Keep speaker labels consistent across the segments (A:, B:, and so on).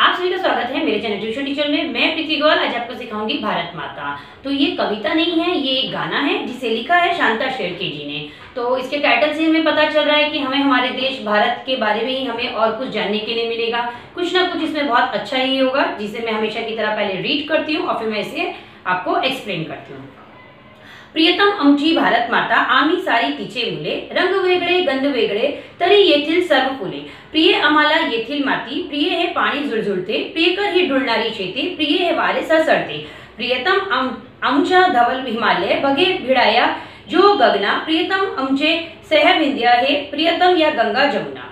A: आप सभी का स्वागत है मेरे चैनल ट्यूशन टीचर में। मैं प्रीति गौर आज आपको सिखाऊंगी भारत माता। तो ये कविता नहीं है, ये एक गाना है जिसे लिखा है शांता शेरके जी ने। तो इसके टाइटल से हमें पता चल रहा है कि हमें हमारे देश भारत के बारे में ही हमें और कुछ जानने के लिए मिलेगा। कुछ ना कुछ इसमें बहुत अच्छा ही होगा, जिसे मैं हमेशा की तरह पहले रीड करती हूँ और फिर मैं इसे आपको एक्सप्लेन करती हूँ। प्रियतम आमची भारत माता आम्ही सारी तिचे मुले, रंग वेगळे गंध वेगळे तरी येथील सर्व फुले। प्रिय आम्हाला येथील माती, प्रिय हे पाणी झुळझुळते, प्रियकर ही डुलणारी शेती, प्रिय हे वारे सळसळते। प्रियतम आमच्या धवल हिमालय, बघे भिडाया जो गगना, प्रियतम आमचे सहविंध्य हे, प्रियतम या गंगा जमुना।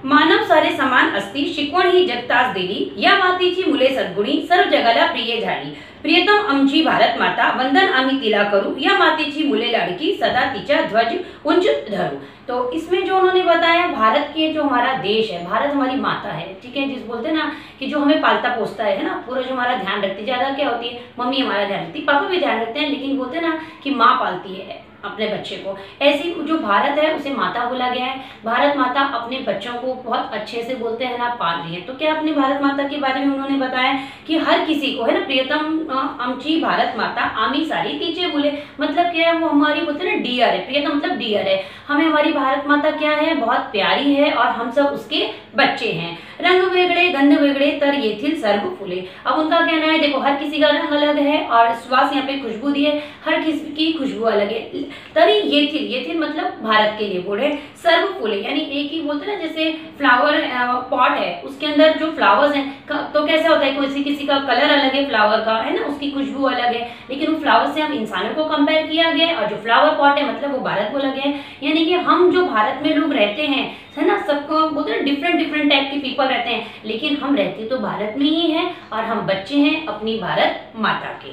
A: मानव सारे समान असती, शिकवण ही जगतास दिली, या मातीची मुले सद्गुणी, सर्व जगाला प्रिय झाली। प्रियतम आमची भारत माता, वंदन आम्ही तिला करू, या मातीची मुले लाडकी, सदा तिचा ध्वज उंच धरू। तो इसमें जो उन्होंने बताया, भारत के जो हमारा देश है, भारत हमारी माता है, ठीक है, जिस बोलते हैं ना कि जो हमें पालता पोसता है ना, पूरा जो हमारा ध्यान रखती है। ज्यादा क्या होती है, मम्मी हमारा ध्यान रखती है, पापा भी ध्यान रखते हैं, लेकिन बोलते हैं ना कि माँ पालती है अपने बच्चे को। ऐसी जो भारत है उसे माता बोला गया है। भारत माता अपने बच्चों को बहुत अच्छे से बोलते हैं ना, पाल रही है। तो क्या अपने भारत माता के बारे में उन्होंने बताया कि हर किसी को है ना, प्रियतम आमची भारत माता आम्ही सारी तिचे मुले, मतलब क्या है, वो हमारी बोलते हैं ना डियर है। प्रियतम मतलब डियर है, हमें हमारी भारत माता क्या है, बहुत प्यारी है और हम सब उसके बच्चे हैं। रंग वेगळे गंध वेगळे तर येथील सर्व फुले। अब उनका कहना है, देखो हर किसी का रंग अलग है और श्वास यहाँ पे खुशबू दी है, हर किसी की खुशबू अलग है। तरी येथील मतलब भारत के लिए बोले सर्व फूले, यानी एक ही बोलते हैं ना, जैसे फ्लावर पॉट है उसके अंदर जो फ्लावर्स हैं, तो कैसा होता है, किसी का कलर अलग है फ्लावर का, है ना, उसकी खुशबू अलग है, लेकिन उन फ्लावर से हम इंसानों को कंपेयर किया गया है और जो फ्लावर पॉट है मतलब वो भारत बोला गया है। यानी कि हम जो भारत में लोग रहते हैं, है ना, सबको बोलते हैं डिफरेंट टाइप के पीपल रहते हैं, लेकिन हम रहते तो भारत में ही हैं और हम बच्चे हैं अपनी भारत माता के।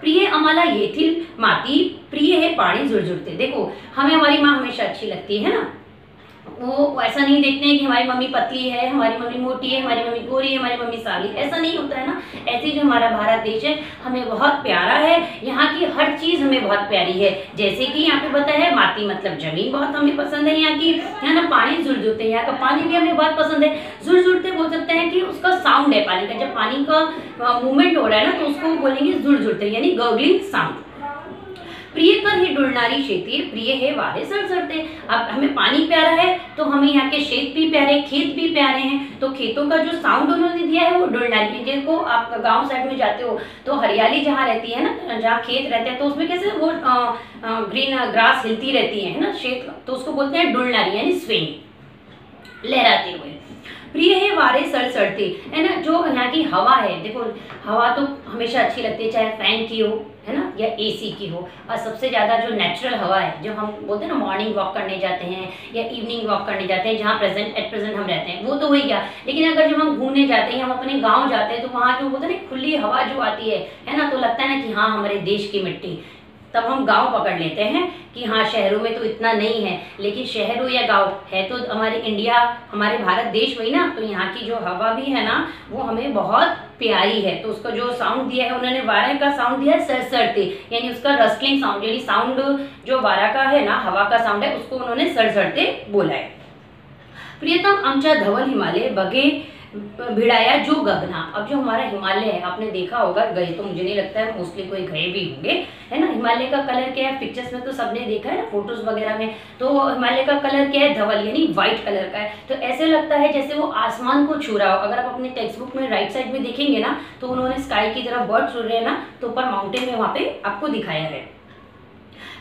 A: प्रिय आम्हाला येथील माती, प्रिय है पानी झुळझुळते। देखो हमें हमारी माँ हमेशा अच्छी लगती है ना, वो ऐसा नहीं देखते हैं कि हमारी मम्मी पतली है, हमारी मम्मी मोटी है, हमारी मम्मी गोरी है, हमारी मम्मी साली, ऐसा नहीं होता है ना। ऐसे जो हमारा भारत देश है हमें बहुत प्यारा है, यहाँ की हर चीज हमें बहुत प्यारी है। जैसे कि यहाँ पे बताया है, माटी मतलब जमीन बहुत हमें पसंद है यहाँ की, है ना, पानी झुळझुळते, यहाँ का पानी भी हमें बहुत पसंद है। झुळझुळते बोल सकते हैं कि उसका साउंड है पानी का, जब पानी का मूवमेंट हो रहा है ना तो उसको बोलेंगे झुळझुळते, यानी गर्गलिंग साउंड। प्रियकर ही डुलणारी शेती, प्रिय है वारे सळसळते। अब हमें पानी प्यारा है तो हमें यहाँ के शेत भी प्यारे, खेत भी प्यारे हैं। तो खेतों का जो साउंड उन्होंने दिया है वो डुलणारी है। जिनको आप गांव साइड में जाते हो तो हरियाली जहाँ रहती है ना, जहाँ खेत रहते हैं, तो उसमें कैसे वो ग्रीन ग्रास हिलती रहती है ना, शेत, तो उसको बोलते हैं डुलणारी, यानी स्विंग, लहराते हुए। प्रिय है वारे सड़सड़ते, है ना, जो यहाँ की हवा है, देखो हवा तो हमेशा अच्छी लगती है, चाहे फैन की हो, है ना, या एसी की हो। और सबसे ज़्यादा जो नेचुरल हवा है, जो हम बोलते हैं ना मॉर्निंग वॉक करने जाते हैं या इवनिंग वॉक करने जाते हैं, जहाँ एट प्रेजेंट हम रहते हैं, वो तो वही गया। लेकिन अगर जब हम घूमने जाते हैं, हम अपने गाँव जाते हैं, तो वहाँ जो बोलते हैं ना खुली हवा जो आती है ना, तो लगता है ना कि हाँ हमारे देश की मिट्टी। तब हम गांव पकड़ लेते हैं कि हाँ शहरों में तो इतना नहीं है, लेकिन शहर हो या गांव है तो हमारे इंडिया, हमारे भारत देश वही ना। तो यहाँ की जो हवा भी है ना वो हमें बहुत प्यारी है। तो उसका जो साउंड दिया है उन्होंने, वारे का साउंड दिया है सड़सड़ते, यानी उसका रस्टलिंग साउंड, यानी साउंड जो वारा का है ना, हवा का साउंड है, उसको उन्होंने सड़सड़ते बोला है। प्रियतम आमच्या धवल हिमालय, बघे भिड़ाया जो गगना। अब जो हमारा हिमालय है, आपने देखा होगा, गए तो मुझे नहीं लगता है, मोस्टली कोई गए भी होंगे, है ना। हिमालय का कलर क्या है, पिक्चर्स में तो सबने देखा है ना, फोटोज वगैरह में, तो हिमालय का कलर क्या है, धवल, यानी व्हाइट कलर का है। तो ऐसे लगता है जैसे वो आसमान को छू रहा हो। अगर आप अपने टेक्स्ट बुक में राइट साइड में देखेंगे ना, तो उन्होंने स्काई की तरफ बर्ड्स उड़ रहे हैं ना, तो ऊपर माउंटेन में वहाँ पे आपको दिखाया है।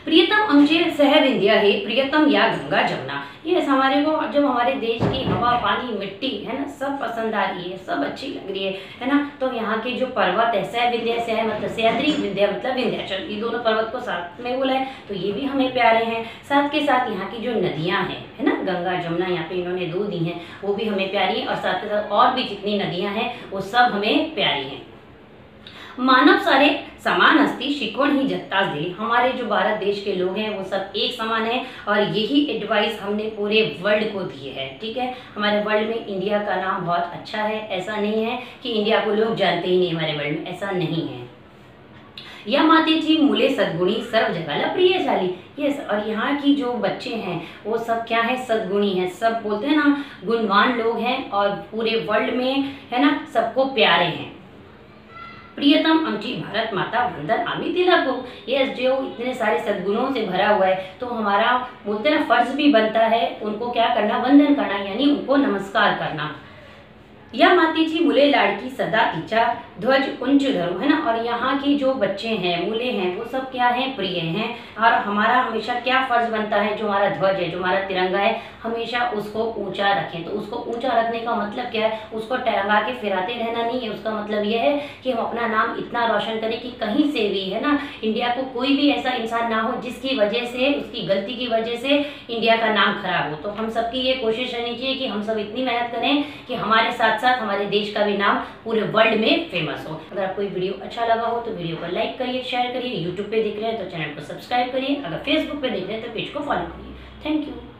A: प्रियतम आमचे सहविंध्य है, प्रियतम या गंगा जमुना। ये हमारे को जब हमारे देश की हवा, पानी, मिट्टी, है ना, सब पसंद आ रही है, सब अच्छी लग रही है ना। तो यहाँ के जो पर्वत है, सहविंध्य, सह मतलब सह्याद्री, विंध्य मतलब विंध्याचल, ये दोनों पर्वत को साथ में बोला है, तो ये भी हमें प्यारे हैं। साथ के साथ यहाँ की जो नदियाँ हैं, है ना, गंगा जमुना, यहाँ पे इन्होंने दो दी हैं, वो भी हमें प्यारी है। और साथ के साथ और भी जितनी नदियाँ हैं वो सब हमें प्यारी हैं। मानव सारे समान हस्ती, शिकवण ही जगतास दिली। हमारे जो भारत देश के लोग हैं वो सब एक समान है और यही एडवाइस हमने पूरे वर्ल्ड को दी है, ठीक है। हमारे वर्ल्ड में इंडिया का नाम बहुत अच्छा है, ऐसा नहीं है कि इंडिया को लोग जानते ही नहीं, हमारे वर्ल्ड में ऐसा नहीं है। या मातेची मुले सद्गुणी, सर्व जगाला प्रिय झाली। यस, और यहाँ की जो बच्चे हैं वो सब क्या है, सद्गुणी हैं। सब बोलते हैं ना गुणवान लोग हैं और पूरे वर्ल्ड में है ना सबको प्यारे हैं। प्रियतम आमची भारत माता वंदन आम्ही तिला को। यस, जो इतने सारे सद्गुणों से भरा हुआ है तो हमारा बोलते हैं ना फर्ज भी बनता है उनको क्या करना, वंदन करना, यानी उनको नमस्कार करना। या मातीची मुले लाडकी सदा तिचा ध्वज उंच धरो, है ना। और यहाँ की जो बच्चे हैं, मूले हैं, वो सब क्या हैं, प्रिय हैं। और हमारा हमेशा क्या फर्ज बनता है, जो हमारा ध्वज है, जो हमारा तिरंगा है, हमेशा उसको ऊंचा रखें। तो उसको ऊंचा रखने का मतलब क्या है, उसको टंगा के फिराते रहना नहीं है। उसका मतलब यह है कि हम अपना नाम इतना रोशन करें कि कहीं से भी है ना इंडिया को कोई भी ऐसा इंसान ना हो जिसकी वजह से, उसकी गलती की वजह से इंडिया का नाम खराब हो। तो हम सबकी ये कोशिश रहनी चाहिए कि हम सब इतनी मेहनत करें कि हमारे साथ साथ हमारे देश का भी नाम पूरे वर्ल्ड में फेमस हो। अगर आपको ये वीडियो अच्छा लगा हो तो वीडियो को लाइक करिए, शेयर करिए। यूट्यूब पे देख रहे हैं तो चैनल को सब्सक्राइब करिए। अगर फेसबुक पे देख रहे हैं तो पेज को फॉलो करिए। Thank you.